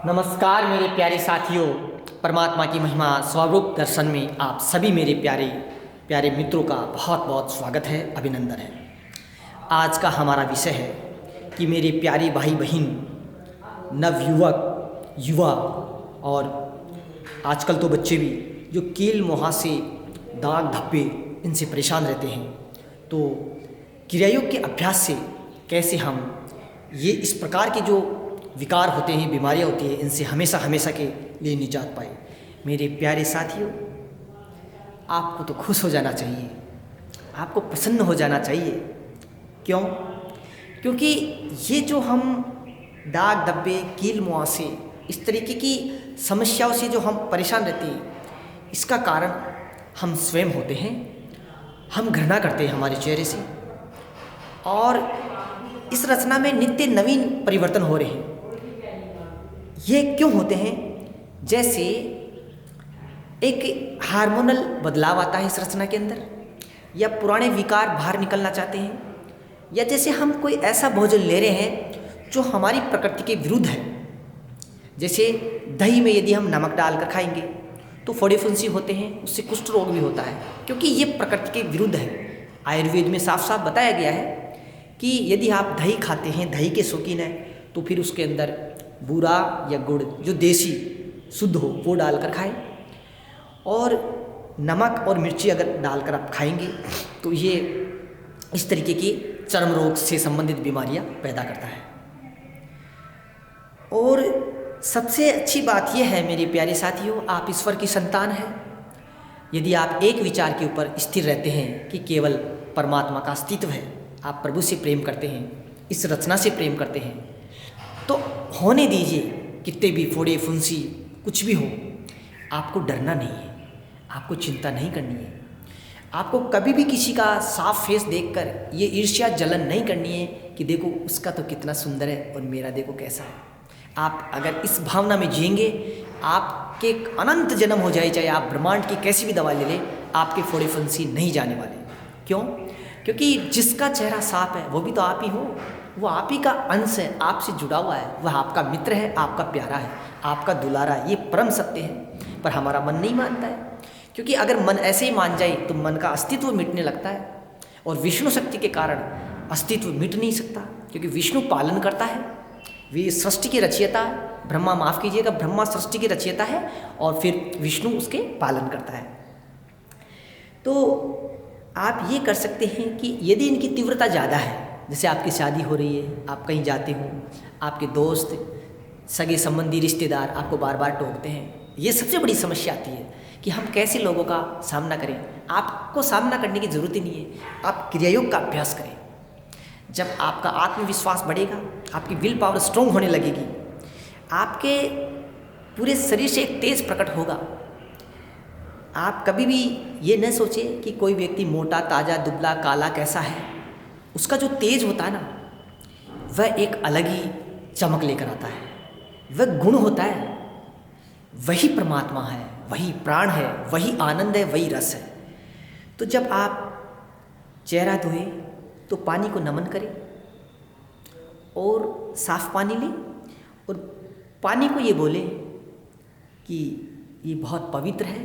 नमस्कार मेरे प्यारे साथियों, परमात्मा की महिमा स्वरूप दर्शन में आप सभी मेरे प्यारे प्यारे मित्रों का बहुत बहुत स्वागत है, अभिनंदन है। आज का हमारा विषय है कि मेरे प्यारे भाई बहन, नवयुवक, युवा और आजकल तो बच्चे भी जो कील मुहासे, दाग धब्बे इनसे परेशान रहते हैं, तो क्रियायोग के अभ्यास से कैसे हम ये इस प्रकार के जो विकार होते हैं, बीमारियां होती हैं, इनसे हमेशा हमेशा के लिए निजात पाए। मेरे प्यारे साथियों, आपको तो खुश हो जाना चाहिए, आपको प्रसन्न हो जाना चाहिए। क्यों? क्योंकि ये जो हम दाग धब्बे, कील मुहासे, इस तरीके की समस्याओं से जो हम परेशान रहते हैं, इसका कारण हम स्वयं होते हैं। हम घृणा करते हैं हमारे चेहरे से, और इस रचना में नित्य नवीन परिवर्तन हो रहे हैं। ये क्यों होते हैं? जैसे एक हार्मोनल बदलाव आता है इस रचना के अंदर, या पुराने विकार बाहर निकलना चाहते हैं, या जैसे हम कोई ऐसा भोजन ले रहे हैं जो हमारी प्रकृति के विरुद्ध है। जैसे दही में यदि हम नमक डालकर खाएंगे तो फोड़े फुंसी होते हैं, उससे कुष्ठ रोग भी होता है, क्योंकि ये प्रकृति के विरुद्ध है। आयुर्वेद में साफ साफ बताया गया है कि यदि आप दही खाते हैं, दही के शौकीन हैं, तो फिर उसके अंदर बूरा या गुड़ जो देसी शुद्ध हो वो डालकर खाएं, और नमक और मिर्ची अगर डालकर आप खाएंगे तो ये इस तरीके की चर्म रोग से संबंधित बीमारियां पैदा करता है। और सबसे अच्छी बात यह है मेरे प्यारे साथियों, आप ईश्वर की संतान हैं। यदि आप एक विचार के ऊपर स्थिर रहते हैं कि केवल परमात्मा का अस्तित्व है, आप प्रभु से प्रेम करते हैं, इस रचना से प्रेम करते हैं, तो होने दीजिए। कितने भी फोड़े फुंसी कुछ भी हो, आपको डरना नहीं है, आपको चिंता नहीं करनी है, आपको कभी भी किसी का साफ फेस देखकर ये ईर्ष्या जलन नहीं करनी है कि देखो उसका तो कितना सुंदर है और मेरा देखो कैसा है। आप अगर इस भावना में जिएंगे, आपके अनंत जन्म हो जाए, चाहे आप ब्रह्मांड की कैसी भी दवा ले लें, आपके फोड़े फुंसी नहीं जाने वाले। क्यों? क्योंकि जिसका चेहरा साफ है वो भी तो आप ही हो, वो आप ही का अंश है, आपसे जुड़ा हुआ है, वह आपका मित्र है, आपका प्यारा है, आपका दुलारा है। ये परम सत्य है, पर हमारा मन नहीं मानता है। क्योंकि अगर मन ऐसे ही मान जाए तो मन का अस्तित्व मिटने लगता है, और विष्णु शक्ति के कारण अस्तित्व मिट नहीं सकता, क्योंकि विष्णु पालन करता है, वे सृष्टि की रचयिता है। ब्रह्मा, माफ़ कीजिएगा, ब्रह्मा सृष्टि की रचयिता है, और फिर विष्णु उसके पालन करता है। तो आप ये कर सकते हैं कि यदि इनकी तीव्रता ज़्यादा है, जैसे आपकी शादी हो रही है, आप कहीं जाते हो, आपके दोस्त, सगे संबंधी, रिश्तेदार आपको बार बार टोकते हैं, ये सबसे बड़ी समस्या आती है कि हम कैसे लोगों का सामना करें। आपको सामना करने की ज़रूरत ही नहीं है, आप क्रियायोग का अभ्यास करें। जब आपका आत्मविश्वास बढ़ेगा, आपकी विल पावर स्ट्रॉन्ग होने लगेगी, आपके पूरे शरीर से एक तेज प्रकट होगा। आप कभी भी ये न सोचें कि कोई व्यक्ति मोटा, ताज़ा, दुबला, काला कैसा है, उसका जो तेज होता है ना, वह एक अलग ही चमक लेकर आता है, वह गुण होता है। वही परमात्मा है, वही प्राण है, वही आनंद है, वही रस है। तो जब आप चेहरा धोएं तो पानी को नमन करें, और साफ पानी लें, और पानी को ये बोलें कि ये बहुत पवित्र है,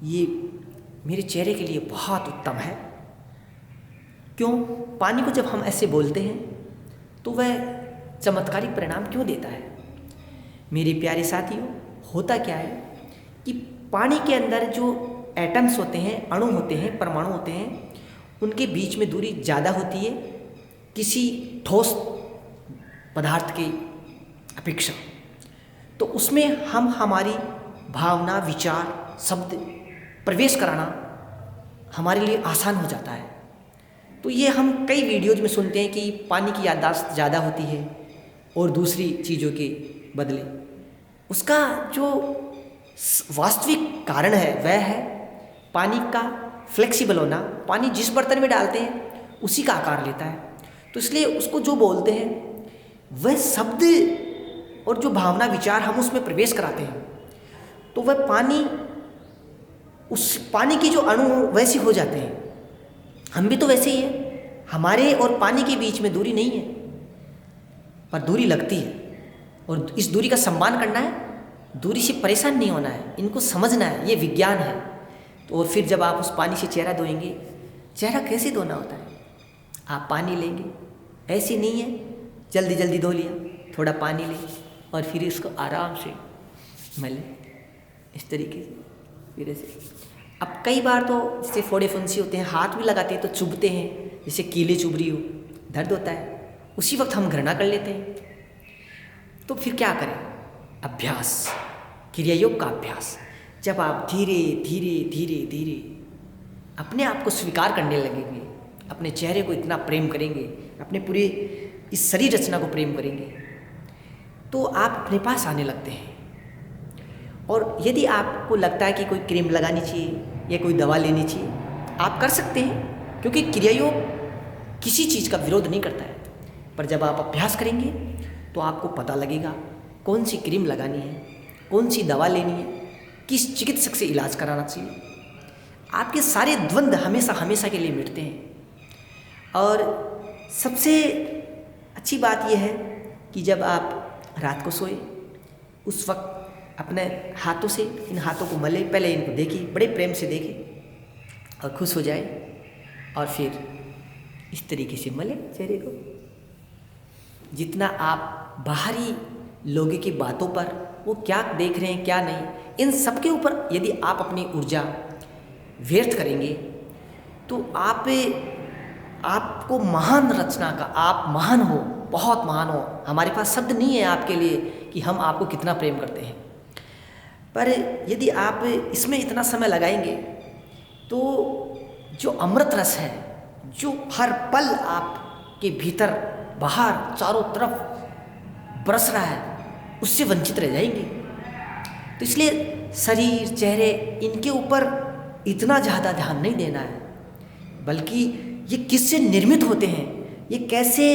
ये मेरे चेहरे के लिए बहुत उत्तम है। क्यों? पानी को जब हम ऐसे बोलते हैं तो वह चमत्कारिक परिणाम क्यों देता है? मेरे प्यारे साथियों, होता क्या है कि पानी के अंदर जो एटम्स होते हैं, अणु होते हैं, परमाणु होते हैं, उनके बीच में दूरी ज़्यादा होती है किसी ठोस पदार्थ की अपेक्षा। तो उसमें हम हमारी भावना, विचार, शब्द प्रवेश कराना हमारे लिए आसान हो जाता है। तो ये हम कई वीडियोज में सुनते हैं कि पानी की याददाश्त ज़्यादा होती है, और दूसरी चीज़ों के बदले उसका जो वास्तविक कारण है वह है पानी का फ्लेक्सिबल होना। पानी जिस बर्तन में डालते हैं उसी का आकार लेता है, तो इसलिए उसको जो बोलते हैं वह शब्द और जो भावना, विचार हम उसमें प्रवेश कराते हैं, तो वह पानी, उस पानी की जो अणु वैसे हो जाते हैं। हम भी तो वैसे ही हैं, हमारे और पानी के बीच में दूरी नहीं है, पर दूरी लगती है। और इस दूरी का सम्मान करना है, दूरी से परेशान नहीं होना है, इनको समझना है, ये विज्ञान है। तो और फिर जब आप उस पानी से चेहरा धोएंगे, चेहरा कैसे धोना होता है, आप पानी लेंगे, ऐसे नहीं है जल्दी जल्दी धो लिया, थोड़ा पानी लें और फिर इसको आराम से मलें इस तरीके से, फिर ऐसे। अब कई बार तो जैसे फोड़े फुंसी होते हैं, हाथ भी लगाते हैं तो चुभते हैं, जैसे कीले चुभ रही हो, दर्द होता है, उसी वक्त हम घृणा कर लेते हैं। तो फिर क्या करें, अभ्यास, क्रिया योग का अभ्यास। जब आप धीरे धीरे धीरे धीरे अपने आप को स्वीकार करने लगेंगे, अपने चेहरे को इतना प्रेम करेंगे, अपने पूरे इस शरीर रचना को प्रेम करेंगे, तो आप अपने पास आने लगते हैं। और यदि आपको लगता है कि कोई क्रीम लगानी चाहिए या कोई दवा लेनी चाहिए, आप कर सकते हैं, क्योंकि क्रिया योग किसी चीज़ का विरोध नहीं करता है। पर जब आप अभ्यास करेंगे तो आपको पता लगेगा कौन सी क्रीम लगानी है, कौन सी दवा लेनी है, किस चिकित्सक से इलाज कराना चाहिए। आपके सारे द्वंद्व हमेशा हमेशा के लिए मिटते हैं। और सबसे अच्छी बात यह है कि जब आप रात को सोए, उस वक्त अपने हाथों से इन हाथों को मले, पहले इनको देखिए, बड़े प्रेम से देखिए और खुश हो जाए, और फिर इस तरीके से मले चेहरे को। जितना आप बाहरी लोगों की बातों पर, वो क्या देख रहे हैं क्या नहीं, इन सब के ऊपर यदि आप अपनी ऊर्जा व्यर्थ करेंगे तो आपको महान रचना का, आप महान हो, बहुत महान हो। हमारे पास शब्द नहीं है आपके लिए कि हम आपको कितना प्रेम करते हैं। पर यदि आप इसमें इतना समय लगाएंगे तो जो अमृत रस है, जो हर पल आपके भीतर बाहर चारों तरफ बरस रहा है, उससे वंचित रह जाएंगे। तो इसलिए शरीर, चेहरे, इनके ऊपर इतना ज़्यादा ध्यान नहीं देना है, बल्कि ये किससे निर्मित होते हैं, ये कैसे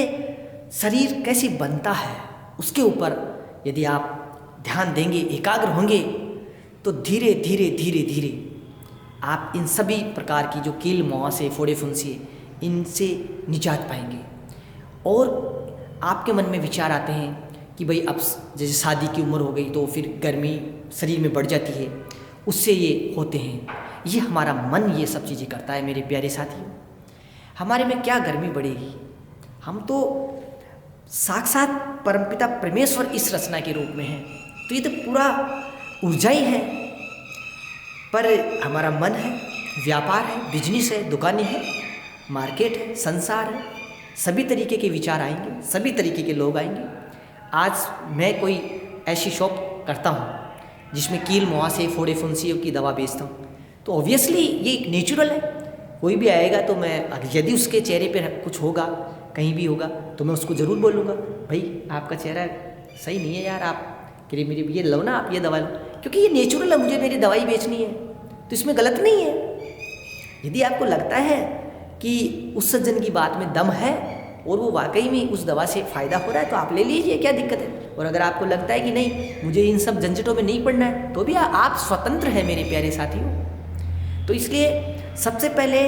शरीर कैसे बनता है, उसके ऊपर यदि आप ध्यान देंगे, एकाग्र होंगे, तो धीरे धीरे धीरे धीरे आप इन सभी प्रकार की जो कील मुहासे, फोड़े फुंसी, इनसे निजात पाएंगे। और आपके मन में विचार आते हैं कि भाई अब जैसे शादी की उम्र हो गई तो फिर गर्मी शरीर में बढ़ जाती है, उससे ये होते हैं। ये हमारा मन ये सब चीज़ें करता है मेरे प्यारे साथियों। हमारे में क्या गर्मी बढ़ेगी, हम तो साक्षात परमपिता परमेश्वर इस रचना के रूप में हैं, तो ये तो पूरा ऊर्जा ही है। पर हमारा मन है, व्यापार है, बिजनेस है, दुकानें हैं, मार्केट है, संसार है, सभी तरीके के विचार आएंगे, सभी तरीके के लोग आएंगे। आज मैं कोई ऐसी शॉप करता हूँ जिसमें कील मुहासे, फोड़े फुंसियों की दवा बेचता हूँ, तो ऑब्वियसली ये एक नेचुरल है। कोई भी आएगा तो मैं, यदि उसके चेहरे पर कुछ होगा, कहीं भी होगा, तो मैं उसको ज़रूर बोलूँगा, भाई आपका चेहरा सही नहीं है यार, आप मेरी ये लो ना, आप ये दवा लो, क्योंकि ये नेचुरल है, मुझे मेरी दवाई बेचनी है, तो इसमें गलत नहीं है। यदि आपको लगता है कि उस सज्जन की बात में दम है और वो वाकई में उस दवा से फ़ायदा हो रहा है, तो आप ले लीजिए, क्या दिक्कत है। और अगर आपको लगता है कि नहीं, मुझे इन सब झंझटों में नहीं पड़ना है, तो भी आप स्वतंत्र हैं मेरे प्यारे साथियों। तो इसलिए सबसे पहले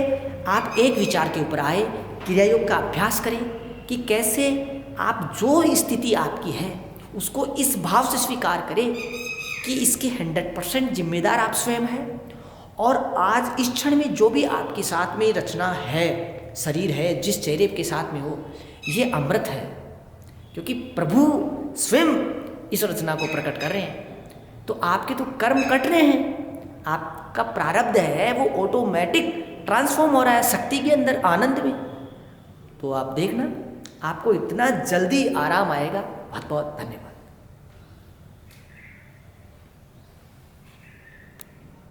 आप एक विचार के ऊपर आए, क्रिया योग का अभ्यास करें कि कैसे आप जो स्थिति आपकी है उसको इस भाव से स्वीकार करें कि इसके 100% जिम्मेदार आप स्वयं हैं। और आज इस क्षण में जो भी आपके साथ में रचना है, शरीर है, जिस चेहरे के साथ में हो, ये अमृत है, क्योंकि प्रभु स्वयं इस रचना को प्रकट कर रहे हैं। तो आपके तो कर्म कट रहे हैं, आपका प्रारब्ध है वो ऑटोमेटिक ट्रांसफॉर्म हो रहा है शक्ति के अंदर, आनंद में। तो आप देखना, आपको इतना जल्दी आराम आएगा। बहुत बहुत धन्यवाद।